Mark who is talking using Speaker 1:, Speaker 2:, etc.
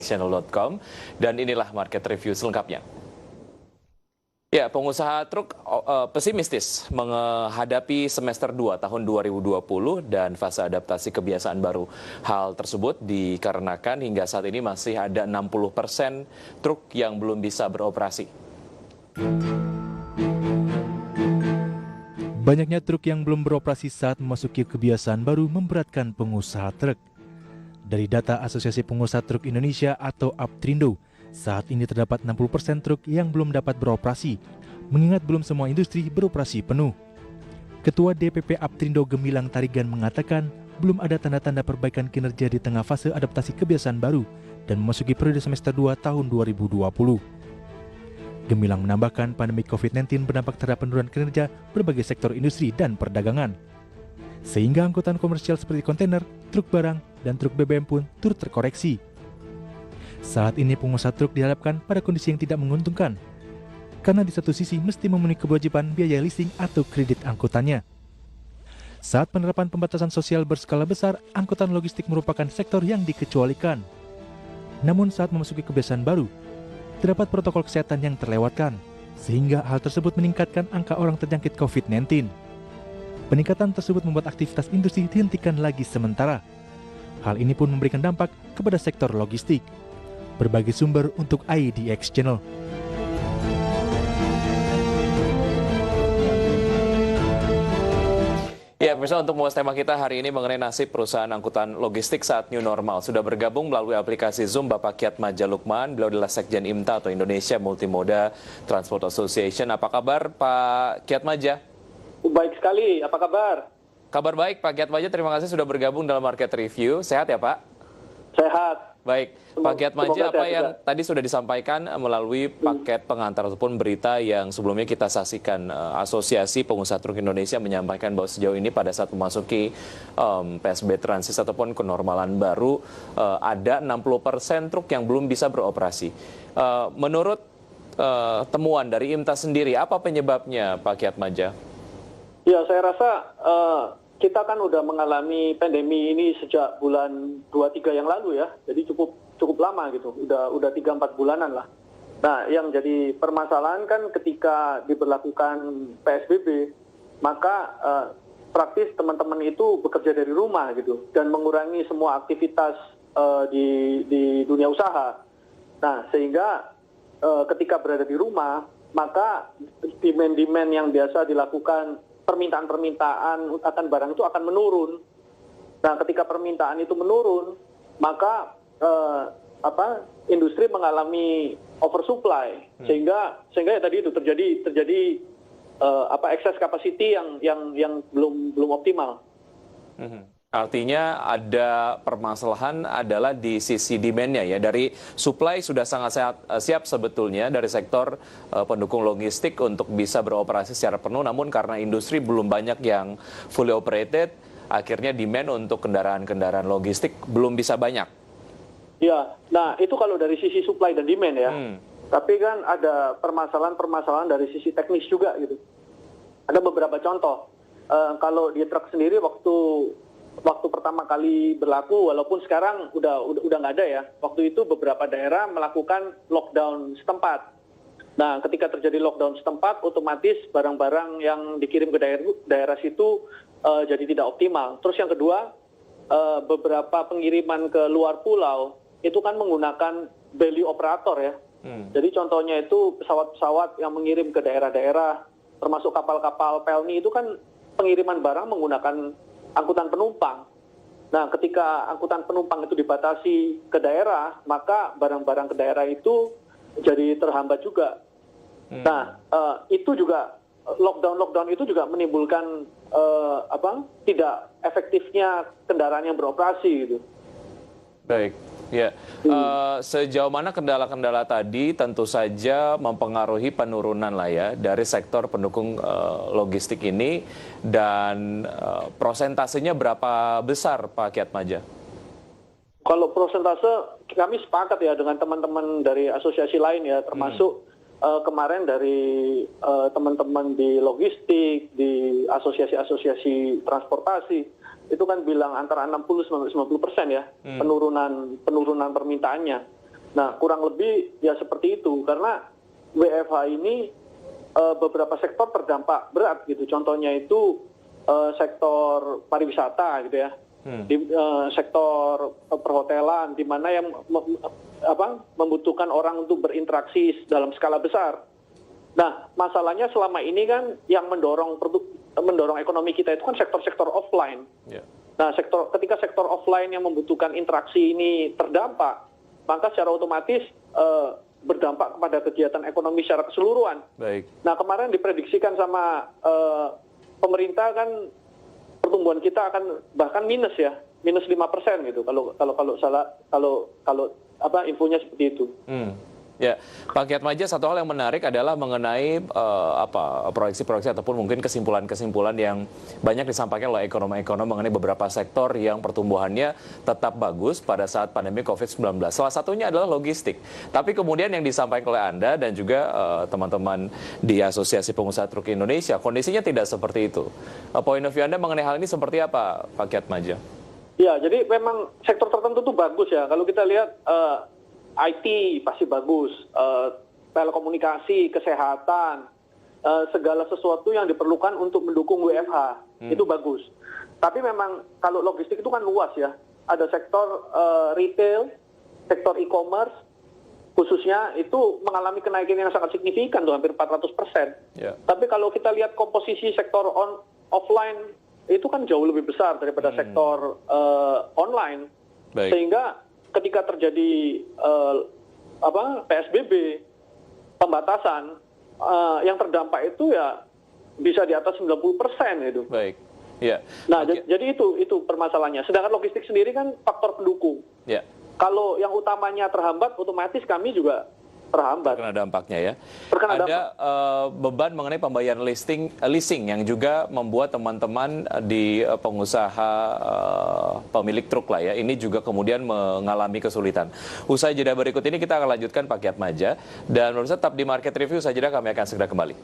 Speaker 1: channel.com, dan inilah market review selengkapnya. Ya, pengusaha truk pesimistis menghadapi semester 2 tahun 2020 dan fase adaptasi kebiasaan baru. Hal tersebut dikarenakan hingga saat ini masih ada 60% truk yang belum bisa beroperasi.
Speaker 2: Banyaknya truk yang belum beroperasi saat memasuki kebiasaan baru memberatkan pengusaha truk. Dari data Asosiasi Pengusaha Truk Indonesia atau APTRINDO, saat ini terdapat 60% truk yang belum dapat beroperasi, mengingat belum semua industri beroperasi penuh. Ketua DPP APTRINDO Gemilang Tarigan mengatakan, belum ada tanda-tanda perbaikan kinerja di tengah fase adaptasi kebiasaan baru dan memasuki periode semester 2 tahun 2020. Gemilang menambahkan pandemi COVID-19 berdampak terhadap penurunan kinerja berbagai sektor industri dan perdagangan. Sehingga angkutan komersial seperti kontainer, truk barang, dan truk BBM pun turut terkoreksi. Saat ini pengusaha truk dihadapkan pada kondisi yang tidak menguntungkan, karena di satu sisi mesti memenuhi kewajiban biaya leasing atau kredit angkutannya. Saat penerapan pembatasan sosial berskala besar, angkutan logistik merupakan sektor yang dikecualikan. Namun saat memasuki kebiasaan baru, terdapat protokol kesehatan yang terlewatkan, sehingga hal tersebut meningkatkan angka orang terjangkit COVID-19. Peningkatan tersebut membuat aktivitas industri dihentikan lagi sementara. Hal ini pun memberikan dampak kepada sektor logistik. Berbagai sumber untuk IDX Channel.
Speaker 1: Ya, pemirsa, untuk mengulas tema kita hari ini mengenai nasib perusahaan angkutan logistik saat new normal. Sudah bergabung melalui aplikasi Zoom Bapak Kiatmadja Lukman, beliau adalah Sekjen IMTA atau Indonesia Multimoda Transport Association. Apa kabar Pak Kiatmadja?
Speaker 3: Baik sekali, apa kabar?
Speaker 1: Kabar baik Pak Kiatmadja, terima kasih sudah bergabung dalam Market Review. Sehat ya Pak?
Speaker 3: Sehat.
Speaker 1: Baik, Pak Kiatmadja, apa yang tadi sudah disampaikan melalui paket pengantar ataupun berita yang sebelumnya kita saksikan, Asosiasi Pengusaha Truk Indonesia menyampaikan bahwa sejauh ini pada saat memasuki PSBB transit ataupun kenormalan baru, ada 60% truk yang belum bisa beroperasi. Menurut temuan dari IMTA sendiri, apa penyebabnya Pak Kiatmadja?
Speaker 3: Ya, saya rasa kita kan udah mengalami pandemi ini sejak bulan 2-3 yang lalu ya. Jadi cukup lama gitu. Udah 3-4 bulanan lah. Nah, yang jadi permasalahan kan ketika diberlakukan PSBB, maka praktis teman-teman itu bekerja dari rumah gitu dan mengurangi semua aktivitas di dunia usaha. Nah, sehingga ketika berada di rumah, maka demand-demand yang biasa dilakukan, permintaan-permintaan akan barang itu akan menurun. Nah, ketika permintaan itu menurun, maka industri mengalami oversupply, sehingga ya tadi itu terjadi excess capacity yang belum optimal.
Speaker 1: Artinya ada permasalahan adalah di sisi demand-nya ya. Dari supply sudah sangat siap sebetulnya dari sektor pendukung logistik untuk bisa beroperasi secara penuh, namun karena industri belum banyak yang fully operated, akhirnya demand untuk kendaraan-kendaraan logistik belum bisa banyak.
Speaker 3: Ya, nah itu kalau dari sisi supply dan demand ya. Tapi kan ada permasalahan dari sisi teknis juga gitu. Ada beberapa contoh. Kalau di truk sendiri waktu pertama kali berlaku, walaupun sekarang udah nggak ada ya. Waktu itu beberapa daerah melakukan lockdown setempat. Nah, ketika terjadi lockdown setempat, otomatis barang-barang yang dikirim ke daerah situ jadi tidak optimal. Terus yang kedua, beberapa pengiriman ke luar pulau itu kan menggunakan belly operator ya. Jadi contohnya itu pesawat-pesawat yang mengirim ke daerah-daerah, termasuk kapal-kapal pelni itu kan pengiriman barang menggunakan angkutan penumpang. Nah, ketika angkutan penumpang itu dibatasi ke daerah, maka barang-barang ke daerah itu jadi terhambat juga. Nah, itu juga lockdown itu juga menimbulkan tidak efektifnya kendaraan yang beroperasi gitu.
Speaker 1: Baik. Ya, sejauh mana kendala-kendala tadi tentu saja mempengaruhi penurunan lah ya dari sektor pendukung logistik ini, dan prosentasenya berapa besar Pak Kiatmadja?
Speaker 3: Kalau prosentase kami sepakat ya dengan teman-teman dari asosiasi lain ya, termasuk kemarin dari teman-teman di logistik, di asosiasi-asosiasi transportasi, itu kan bilang antara 60-90% ya penurunan permintaannya. Nah, kurang lebih ya seperti itu, karena WFH ini beberapa sektor terdampak berat gitu. Contohnya itu sektor pariwisata gitu ya, di sektor perhotelan, di mana yang membutuhkan orang untuk berinteraksi dalam skala besar. Nah, masalahnya selama ini kan yang mendorong ekonomi kita itu kan sektor-sektor offline.
Speaker 1: Yeah.
Speaker 3: Nah, ketika sektor offline yang membutuhkan interaksi ini terdampak, maka secara otomatis berdampak kepada kegiatan ekonomi secara keseluruhan.
Speaker 1: Baik.
Speaker 3: Nah, kemarin diprediksikan sama pemerintah kan pertumbuhan kita akan bahkan minus 5% gitu. Kalau infonya seperti itu.
Speaker 1: Ya, Pak Kiatmaja, satu hal yang menarik adalah mengenai proyeksi-proyeksi ataupun mungkin kesimpulan-kesimpulan yang banyak disampaikan oleh ekonom-ekonom mengenai beberapa sektor yang pertumbuhannya tetap bagus pada saat pandemi COVID-19. Salah satunya adalah logistik. Tapi kemudian yang disampaikan oleh Anda dan juga teman-teman di Asosiasi Pengusaha Truk Indonesia, kondisinya tidak seperti itu. Point of view Anda mengenai hal ini seperti apa, Pak Kiatmaja?
Speaker 3: Ya, jadi memang sektor tertentu itu bagus ya. Kalau kita lihat IT pasti bagus, telekomunikasi, kesehatan, segala sesuatu yang diperlukan untuk mendukung WFH itu bagus. Tapi memang kalau logistik itu kan luas ya. Ada sektor retail, sektor e-commerce, khususnya itu mengalami kenaikan yang sangat signifikan tuh, hampir 400%.
Speaker 1: Yeah.
Speaker 3: Tapi kalau kita lihat komposisi sektor offline itu kan jauh lebih besar daripada sektor online.
Speaker 1: Baik.
Speaker 3: Sehingga ketika terjadi PSBB, pembatasan, yang terdampak itu ya bisa di atas 90% gitu.
Speaker 1: Baik. Ya.
Speaker 3: Nah, jadi itu permasalahannya. Sedangkan logistik sendiri kan faktor pendukung.
Speaker 1: Ya.
Speaker 3: Kalau yang utamanya terhambat, otomatis kami juga terhambat.
Speaker 1: Terkena dampaknya ya.
Speaker 3: Terkena
Speaker 1: Ada beban mengenai pembayaran leasing yang juga membuat teman-teman di pengusaha pemilik truk lah ya, ini juga kemudian mengalami kesulitan. Usai jeda berikut ini kita akan lanjutkan Pak Kiatmaja, dan pemirsa tetap di Market Review, usai jeda kami akan segera kembali.